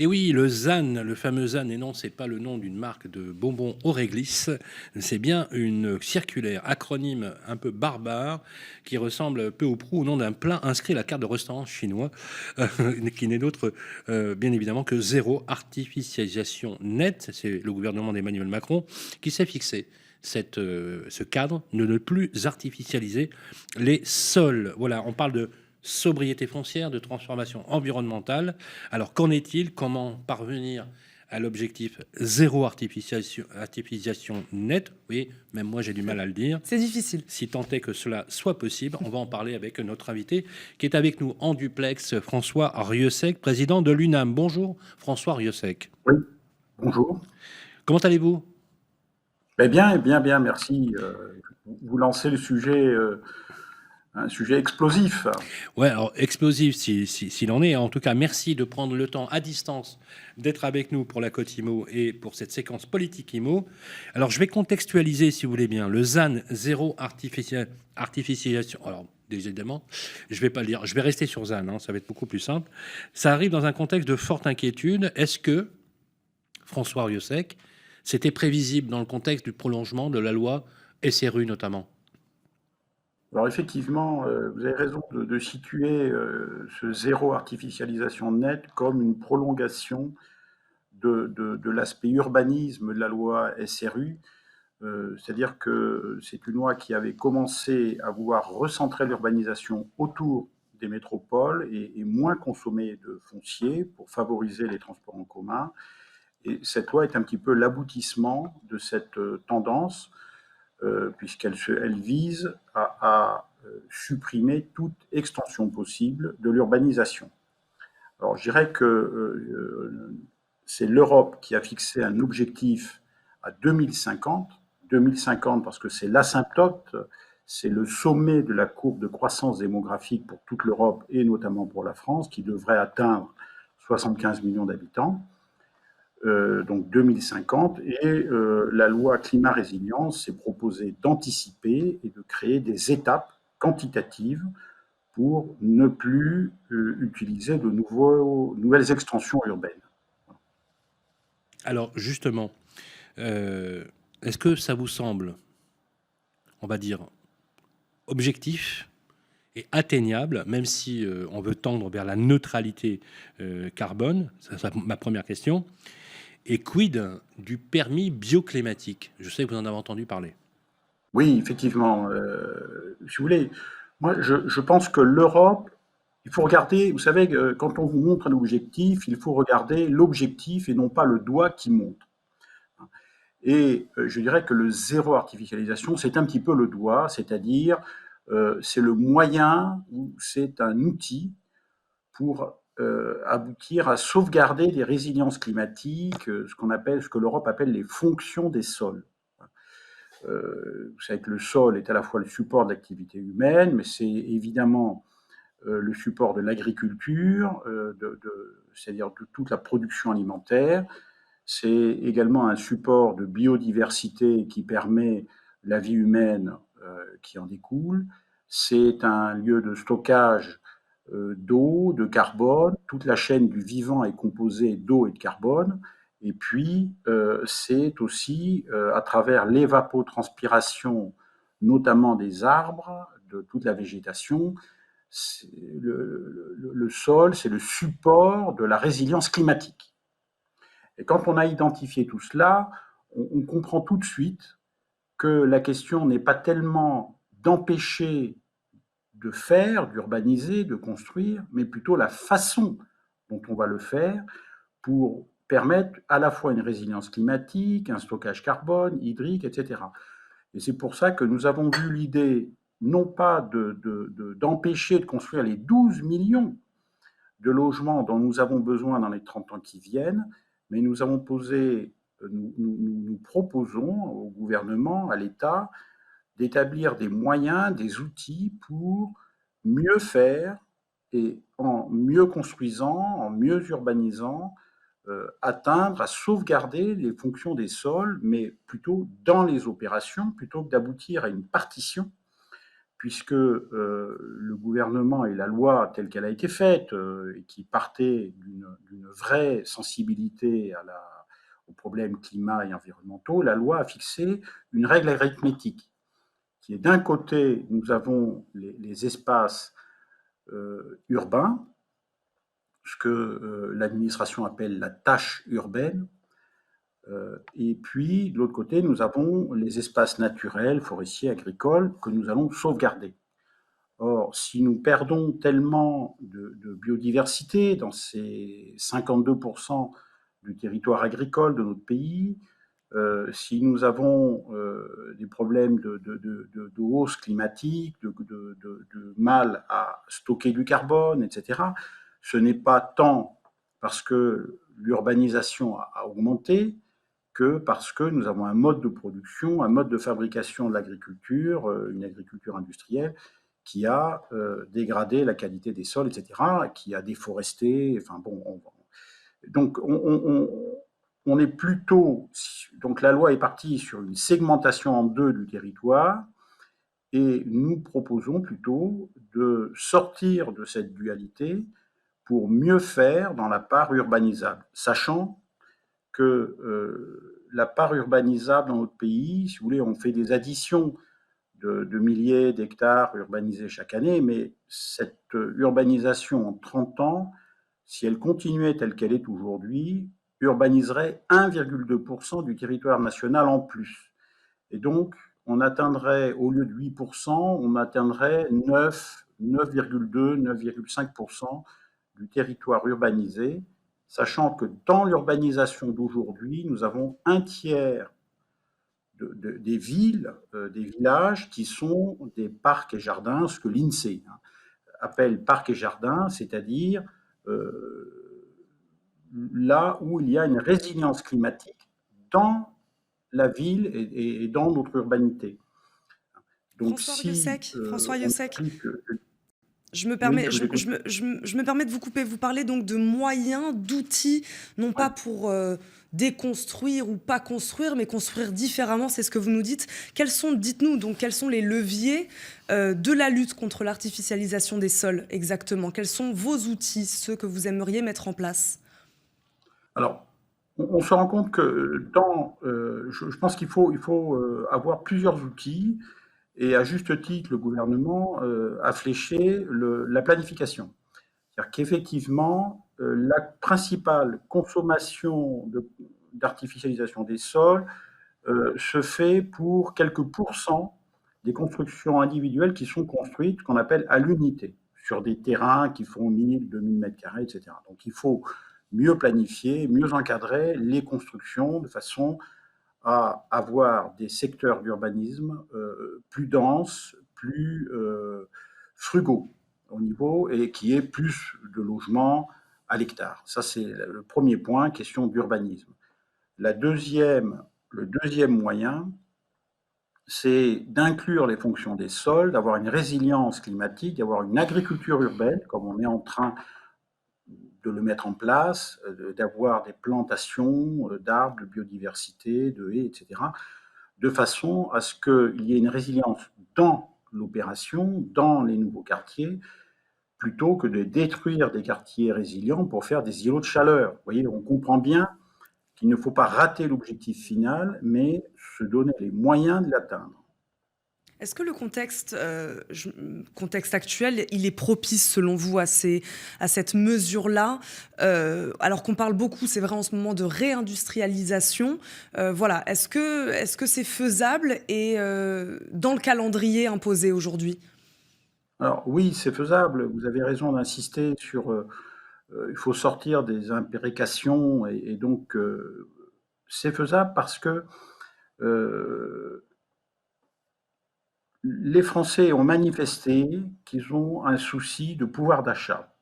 Et oui, le ZAN, le fameux ZAN, et non, c'est pas le nom d'une marque de bonbons au réglisse, c'est bien une circulaire, acronyme un peu barbare, qui ressemble peu ou prou au nom d'un plat inscrit à la carte de restaurant chinois, qui n'est d'autre, bien évidemment, que zéro artificialisation nette. C'est le gouvernement d'Emmanuel Macron qui s'est fixé ce cadre de ne plus artificialiser les sols. Voilà, on parle de sobriété foncière, de transformation environnementale. Alors qu'en est-il? Comment parvenir à l'objectif zéro artificialisation nette? Oui, même moi j'ai du mal à le dire. C'est difficile. Si tant est que cela soit possible, on va en parler avec notre invité qui est avec nous en duplex, François Rieusec, président de l'UNAM. Bonjour François Rieusec. Oui, bonjour. Comment allez-vous? Bien, bien, bien, merci. Vous lancez le sujet, un sujet explosif. Ouais, alors explosif s'il en est. En tout cas, merci de prendre le temps à distance d'être avec nous pour la Côte IMO et pour cette séquence politique IMO. Alors, je vais contextualiser, si vous voulez bien, le ZAN zéro artificialisation. Alors, évidemment, je vais pas le dire. Je vais rester sur ZAN, hein, ça va être beaucoup plus simple. Ça arrive dans un contexte de forte inquiétude. Est-ce que, François Rieusec, c'était prévisible dans le contexte du prolongement de la loi SRU notamment? Alors effectivement, vous avez raison de situer ce zéro artificialisation nette comme une prolongation de l'aspect urbanisme de la loi SRU. C'est-à-dire que c'est une loi qui avait commencé à vouloir recentrer l'urbanisation autour des métropoles et moins consommer de foncier pour favoriser les transports en commun. Et cette loi est un petit peu l'aboutissement de cette tendance, puisqu'elle vise à supprimer toute extension possible de l'urbanisation. Alors je dirais que c'est l'Europe qui a fixé un objectif à 2050. 2050 parce que c'est l'asymptote, c'est le sommet de la courbe de croissance démographique pour toute l'Europe et notamment pour la France, qui devrait atteindre 75 millions d'habitants. Donc 2050, et la loi climat résilience s'est proposée d'anticiper et de créer des étapes quantitatives pour ne plus utiliser de nouvelles extensions urbaines. Alors, justement, est-ce que ça vous semble, on va dire, objectif et atteignable, même si on veut tendre vers la neutralité carbone? C'est ma première question. Et quid du permis bioclimatique? Je sais que vous en avez entendu parler. Oui, effectivement. Si vous voulez, moi, je pense que l'Europe, il faut regarder, vous savez, quand on vous montre un objectif, il faut regarder l'objectif et non pas le doigt qui montre. Et je dirais que le zéro artificialisation, c'est un petit peu le doigt, c'est-à-dire c'est le moyen ou c'est un outil pour aboutir à sauvegarder des résiliences climatiques, ce que l'Europe appelle les fonctions des sols. Vous savez que le sol est à la fois le support de l'activité humaine, mais c'est évidemment le support de l'agriculture, c'est-à-dire de toute la production alimentaire. C'est également un support de biodiversité qui permet la vie humaine qui en découle. C'est un lieu de stockage d'eau, de carbone. Toute la chaîne du vivant est composée d'eau et de carbone. Et puis, c'est aussi à travers l'évapotranspiration, notamment des arbres, de toute la végétation, le sol, c'est le support de la résilience climatique. Et quand on a identifié tout cela, on comprend tout de suite que la question n'est pas tellement d'empêcher de faire, d'urbaniser, de construire, mais plutôt la façon dont on va le faire pour permettre à la fois une résilience climatique, un stockage carbone, hydrique, etc. Et c'est pour ça que nous avons vu l'idée non pas d'empêcher de construire les 12 millions de logements dont nous avons besoin dans les 30 ans qui viennent, mais nous proposons au gouvernement, à l'État, d'établir des moyens, des outils pour mieux faire et en mieux construisant, en mieux urbanisant, atteindre à sauvegarder les fonctions des sols, mais plutôt dans les opérations, plutôt que d'aboutir à une partition puisque le gouvernement et la loi telle qu'elle a été faite, et qui partait d'une vraie sensibilité aux problèmes climat et environnementaux, la loi a fixé une règle arithmétique qui est d'un côté, nous avons les espaces urbains, ce que l'administration appelle la tâche urbaine, et puis de l'autre côté, nous avons les espaces naturels, forestiers, agricoles, que nous allons sauvegarder. Or, si nous perdons tellement de biodiversité dans ces 52% du territoire agricole de notre pays, si nous avons des problèmes de hausse climatique, de mal à stocker du carbone, etc., ce n'est pas tant parce que l'urbanisation a augmenté que parce que nous avons un mode de production, un mode de fabrication de l'agriculture, une agriculture industrielle, qui a dégradé la qualité des sols, etc., qui a déforesté. Enfin bon, donc on est plutôt. Donc la loi est partie sur une segmentation en deux du territoire, et nous proposons plutôt de sortir de cette dualité pour mieux faire dans la part urbanisable, sachant que la part urbanisable dans notre pays, si vous voulez, on fait des additions de milliers d'hectares urbanisés chaque année, mais cette urbanisation en 30 ans, si elle continuait telle qu'elle est aujourd'hui, urbaniserait 1,2% du territoire national en plus. Et donc, on atteindrait, au lieu de 8%, on atteindrait 9,2, 9,5% du territoire urbanisé, sachant que dans l'urbanisation d'aujourd'hui, nous avons un tiers des villes, des villages qui sont des parcs et jardins, ce que l'INSEE appelle parcs et jardins, c'est-à-dire là où il y a une résilience climatique dans la ville et dans notre urbanité. Donc François si Rieusec, François on Rieusec, applique... je me Oui, permets, je vous écoute. je me permets de vous couper. Vous parlez donc de moyens, d'outils, non Ouais. pas pour déconstruire ou pas construire, mais construire différemment. C'est ce que vous nous dites. Dites-nous donc, quels sont les leviers de la lutte contre l'artificialisation des sols exactement? Quels sont vos outils, ceux que vous aimeriez mettre en place? Alors, on se rend compte que je pense qu'il faut avoir plusieurs outils. Et à juste titre, le gouvernement a fléché la planification. C'est-à-dire qu'effectivement, la principale consommation d'artificialisation des sols se fait pour quelques pourcents des constructions individuelles qui sont construites, qu'on appelle à l'unité, sur des terrains qui font 1000, 2000 mètres carrés, etc. Donc il faut mieux planifier, mieux encadrer les constructions de façon à avoir des secteurs d'urbanisme plus denses, plus frugaux au niveau, et qui aient plus de logements à l'hectare. Ça, c'est le premier point, question d'urbanisme. Le deuxième moyen, c'est d'inclure les fonctions des sols, d'avoir une résilience climatique, d'avoir une agriculture urbaine, comme on est en train de le mettre en place, d'avoir des plantations d'arbres, de biodiversité, de haies, etc., de façon à ce qu'il y ait une résilience dans l'opération, dans les nouveaux quartiers, plutôt que de détruire des quartiers résilients pour faire des îlots de chaleur. Vous voyez, on comprend bien qu'il ne faut pas rater l'objectif final, mais se donner les moyens de l'atteindre. Est-ce que le contexte actuel, il est propice selon vous à cette mesure-là, alors qu'on parle beaucoup, c'est vrai en ce moment, de réindustrialisation. Voilà, est-ce que c'est faisable et dans le calendrier imposé aujourd'hui? Alors oui, c'est faisable, vous avez raison d'insister sur... il faut sortir des imprécations, et donc c'est faisable parce que euh, les Français ont manifesté qu'ils ont un souci de pouvoir d'achat,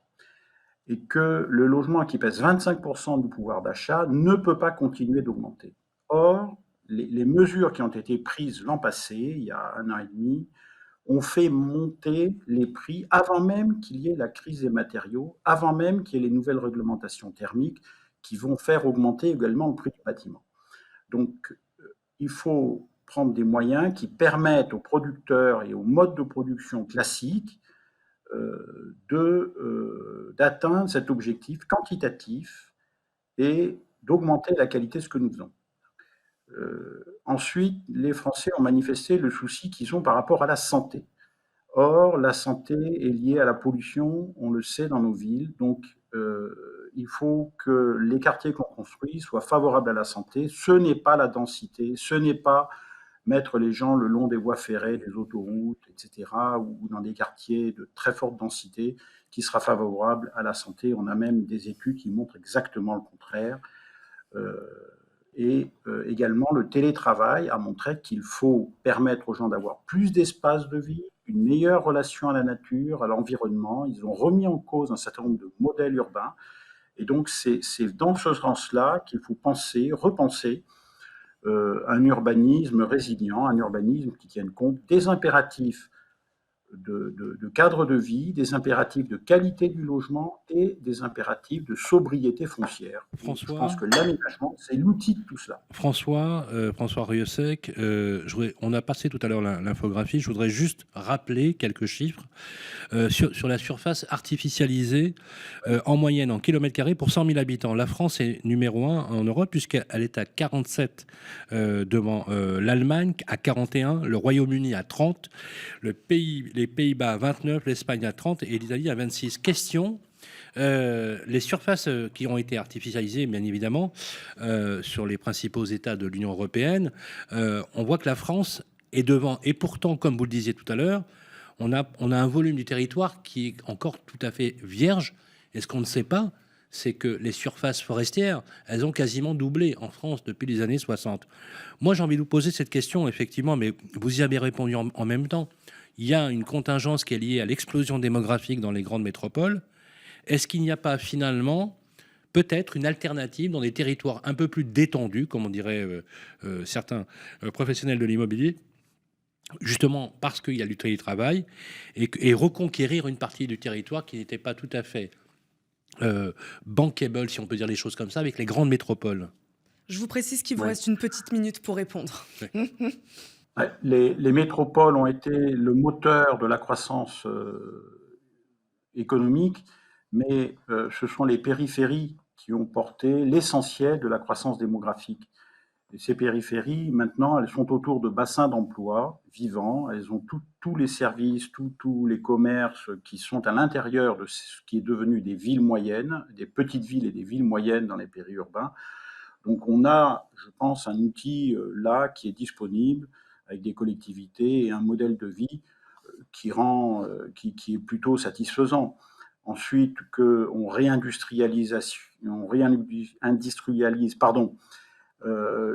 et que le logement qui pèse 25% du pouvoir d'achat ne peut pas continuer d'augmenter. Or, les mesures qui ont été prises l'an passé, il y a 1 an et demi, ont fait monter les prix avant même qu'il y ait la crise des matériaux, avant même qu'il y ait les nouvelles réglementations thermiques qui vont faire augmenter également le prix du bâtiment. Donc, il faut prendre des moyens qui permettent aux producteurs et aux modes de production classiques d'atteindre cet objectif quantitatif et d'augmenter la qualité de ce que nous faisons. Ensuite, les Français ont manifesté le souci qu'ils ont par rapport à la santé. Or, la santé est liée à la pollution, on le sait dans nos villes, donc il faut que les quartiers qu'on construit soient favorables à la santé. Ce n'est pas la densité, ce n'est pas mettre les gens le long des voies ferrées, des autoroutes, etc., ou dans des quartiers de très forte densité qui sera favorable à la santé. On a même des études qui montrent exactement le contraire. Également, le télétravail a montré qu'il faut permettre aux gens d'avoir plus d'espace de vie, une meilleure relation à la nature, à l'environnement. Ils ont remis en cause un certain nombre de modèles urbains. Et donc, c'est dans ce sens-là qu'il faut repenser un urbanisme résilient, un urbanisme qui tienne compte des impératifs de cadre de vie, des impératifs de qualité du logement et des impératifs de sobriété foncière. François, je pense que l'aménagement, c'est l'outil de tout cela. François Rieusec, on a passé tout à l'heure l'infographie, je voudrais juste rappeler quelques chiffres sur la surface artificialisée en moyenne en kilomètres carrés pour 100 000 habitants. La France est numéro 1 en Europe puisqu'elle est à 47 devant l'Allemagne à 41, le Royaume-Uni à 30, les Pays-Bas à 29, l'Espagne à 30 et l'Italie à 26. Question, les surfaces qui ont été artificialisées, bien évidemment, sur les principaux États de l'Union européenne, on voit que la France est devant. Et pourtant, comme vous le disiez tout à l'heure, on a un volume du territoire qui est encore tout à fait vierge. Et ce qu'on ne sait pas, c'est que les surfaces forestières, elles ont quasiment doublé en France depuis les années 60. Moi, j'ai envie de vous poser cette question, effectivement, mais vous y avez répondu en même temps. Il y a une contingence qui est liée à l'explosion démographique dans les grandes métropoles. Est-ce qu'il n'y a pas finalement peut-être une alternative dans des territoires un peu plus détendus, comme on dirait certains professionnels de l'immobilier, justement parce qu'il y a du télétravail, et reconquérir une partie du territoire qui n'était pas tout à fait bankable, si on peut dire les choses comme ça, avec les grandes métropoles? Je vous précise qu'il vous reste une petite minute pour répondre. Les métropoles ont été le moteur de la croissance économique, mais ce sont les périphéries qui ont porté l'essentiel de la croissance démographique. Et ces périphéries, maintenant, elles sont autour de bassins d'emploi vivants, elles ont tous les services, tous les commerces qui sont à l'intérieur de ce qui est devenu des villes moyennes, des petites villes et des villes moyennes dans les périurbains. Donc on a, je pense, un outil là qui est disponible avec des collectivités et un modèle de vie qui est plutôt satisfaisant. Ensuite, qu'on réindustrialise,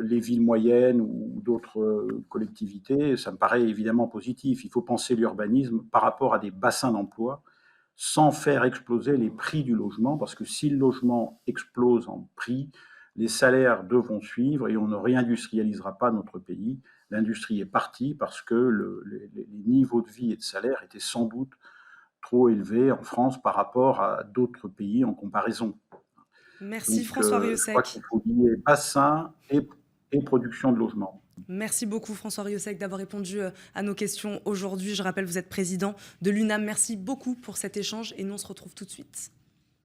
les villes moyennes ou d'autres collectivités, ça me paraît évidemment positif. Il faut penser l'urbanisme par rapport à des bassins d'emploi sans faire exploser les prix du logement, parce que si le logement explose en prix, les salaires devront suivre et on ne réindustrialisera pas notre pays. L'industrie est partie parce que les niveaux de vie et de salaire étaient sans doute trop élevés en France par rapport à d'autres pays en comparaison. Merci. Donc, François Rieusec. Je crois qu'il faut lier bassin et production de logement. Merci beaucoup François Rieusec d'avoir répondu à nos questions aujourd'hui. Je rappelle, vous êtes président de l'UNAM. Merci beaucoup pour cet échange et nous on se retrouve tout de suite.